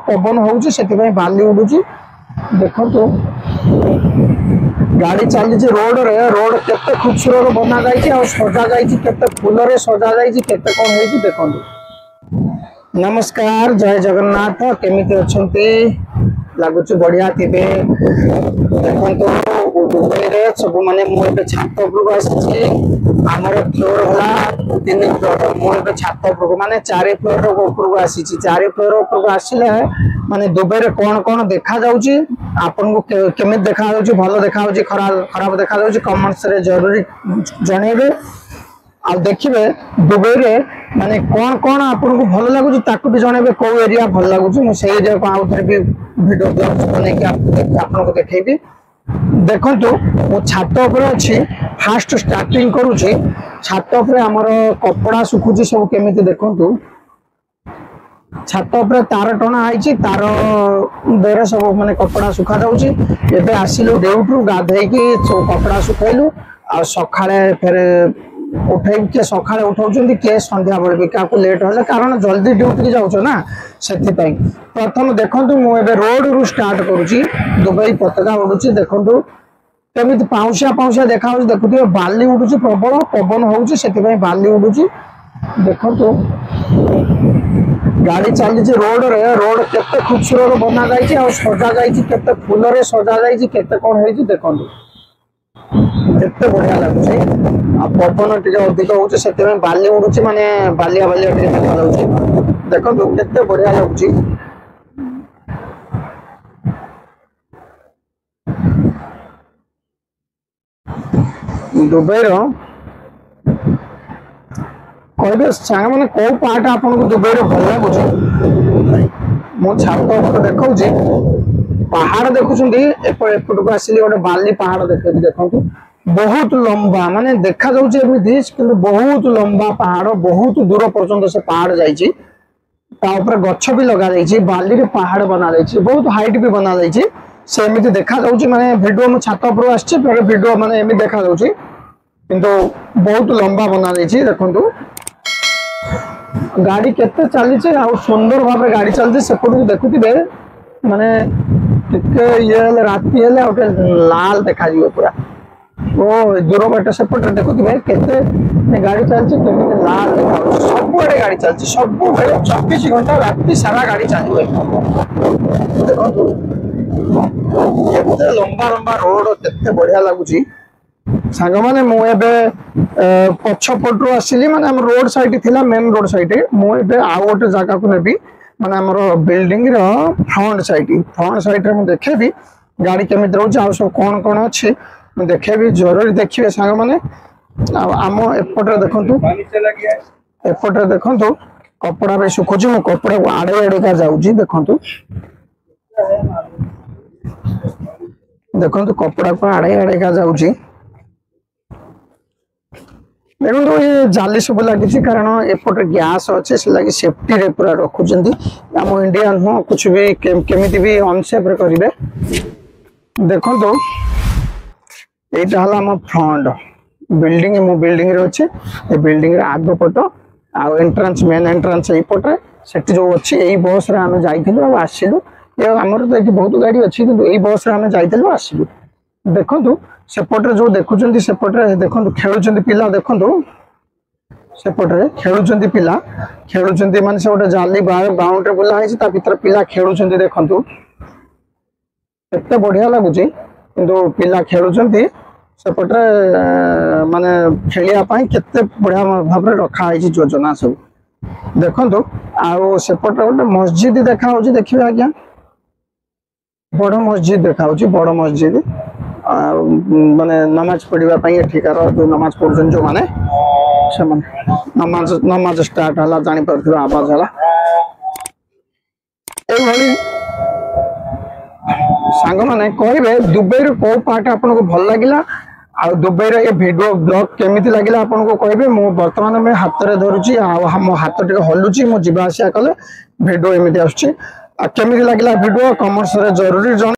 पवन होउची सेति बाली उडुची देखो तो गाड़ी चली रोड रे रोड केते खूबसूरत बना जाइए और सजा जाइए केते फूल रे सजा जाइए केते कौन है देखो। नमस्कार जय जगन्नाथ केमिति अछंती लगुच बढ़िया थे देखो दुबई रे सब माने मुझे छात उपरक आसी आमर फ्लोर है 3 फ्लोर मुझे छात उपरक माने 4 फ्लोर उपरक आसी 4 फ्लोर उपरक आसिले माने दुबई रे कौन कौन देखा जाउची आपन को केमिति देखा जाउची भलो देखा जाउची खराब देखा जाउची कमेंट्स रे जरूरी जणेबे आ देखिबे दुबई रे माने कौन कौन आपन को भलो लागुची ताकू भी जणेबे को एरिया भलो लागुची मु सेही जे को आउ थरे भी वीडियो ब्लॉग बने के आपन को देखेबी देखो मो छात उपरे अच्छी फास्ट स्टार्टिंग करुची छात उपरे हमर कपड़ा सुखुची सब केमिति देखंतु छात उपरे तार टना आइची तार बेरे सब माने कपड़ा सुखा जाउची एबे आसिलु डेउटू गाधै की कपड़ा सुखैलु आ सखाळे फेरे उठै के सखाळे उठाउचंदी के संध्या बेले भी काकू लेट होले कारण जल्दी ड्यूटी जाउछो ना सेति पई प्रथम देखंतु मु एबे रोड रु स्टार्ट करूची दुबई पताका उडुची देखंतु केमिति पाउसिया देखाउची देखुथिबे बाली उडुची प्रबल पवन होउची सेति पई बाली उडुची देखंतु गाड़ी चली रोड रे रोड केते खूबसूरत बना जाइए और सजा जाइए केते फूल रे सजा जाइए केते कौन है देखो केते बढ़िया लगुचे आ पवन टिके अधिक होउचे सेते में बाली उडुची माने बालिया टिके देखा जाउची देखो केते बढ़िया लगुची दुबई रो कहबे सांग माने को पार्ट आपन को दुबई रे भल लागुची मो छात ऊपर देखौची पहाड़ देखुछंदी एपट को आसिली गोटे बाली पहाड़ देखे देखंतु बहुत लंबा माने देखा जाउची एमिति किंतु बहुत लंबा पहाड़ बहुत दूर पर्यंत से पहाड़ जाइची ता ऊपर गच्छ भी लगा जाइची बाली रे पहाड़ बना जाइची बहुत हाइट भी बना जाइची से एमिति देखा जाउची माने वीडियो में छात ऊपर आछी पर वीडियो माने एमिति देखा जाउची किंतु बहुत लंबा बना जाइची देखंतु गाड़ी केते चली सुंदर भाव गाड़ी चलती सेपट देखुवे माने ये राति हेले लाल देखा पूरा ओ दूर बाट सेपट देखुवे केते गाड़ी चलती लाल देखा सब गाड़ी चलती सब 24 घंटा राति सारा गाड़ी चलिए लंबा लंबा रोड केते बढ़िया लगुच सांग माने मु एबे पछपटु आसिली माने हम रोड साइड थिला मेन रोड साइड मु एबे आ गोटे जगह को नेबी माने हमर बिल्डिंग रो फ्रंट साइड रे मु देखेबी गाड़ी केमिति रहउछ आ सब कोन कोन अछि मु देखेबी जरूर देखिबे सांग माने आम एपटरे देखंतु एपटरे देखंतु कपड़ा बे सुखुची मु कपड़ा को आड़े आड़े का जाउची देखंतु देखंतु कपड़ा को आड़े आड़े का जाउची देखो तो ये जाली सब लगी कारण एपटे गैस अच्छे से लगी सेफ्टी रे पूरा रखुचंदी आम इंडियन हो कुछ भी केमिति भी अनसेफ रे करिवे देखो तो एटा हला हम फ्रंट बिल्डिंग मो बिल्डिंग रे अच्छे ए बिल्डिंग रे आगो पट आ एंट्रेंस मेन एंट्रेंस ए पटे सेठी जो अच्छी एई बस रे हम जाइथिलु आ आसिलु ये हमर तो बहुत गाड़ी अच्छी किंतु एई बस रे हम जाइथिलु आसिलु देखो सेपटे जो देखुचंदी सेपटे देखो खेलुचंदी पिला देखो सेपटे खेलुचंदी पिला खेलुचंदी माने से गोटे जाली बाउंड्री बुला है ता भीतर पिला खेलुचंदी देखंतु केते बढ़िया लागुची किंतु पिला खेलुचंदी सेपटे माने खेलिया पाई केते बढ़िया भाव रे रखा है योजना सब देखंतु आ सेपटे गोटे मस्जिद देखा होची देखिबे आज्ञा बड़ मस्जिद देखा होची बड़ मस्जिद माने नमाज पढ़िबा पई एठिकार जो नमाज पढ़छन जो माने से नमाज स्टार्ट हला जानि परथिबा आवाज हला ए भली सांग माने कहबे दुबई रो को पार्ट आपन को भल लागिला आ दुबई रो ए वीडियो ब्लॉग केमिति लागिला आपन को कहबे मो वर्तमान में हाथ रे धरुची आ मो हाथ टिके हलुची मो जिबा आसिया कले वीडियो एमिति आछी आ केमिति लागिला वीडियो कमेंट्स रे जरूरी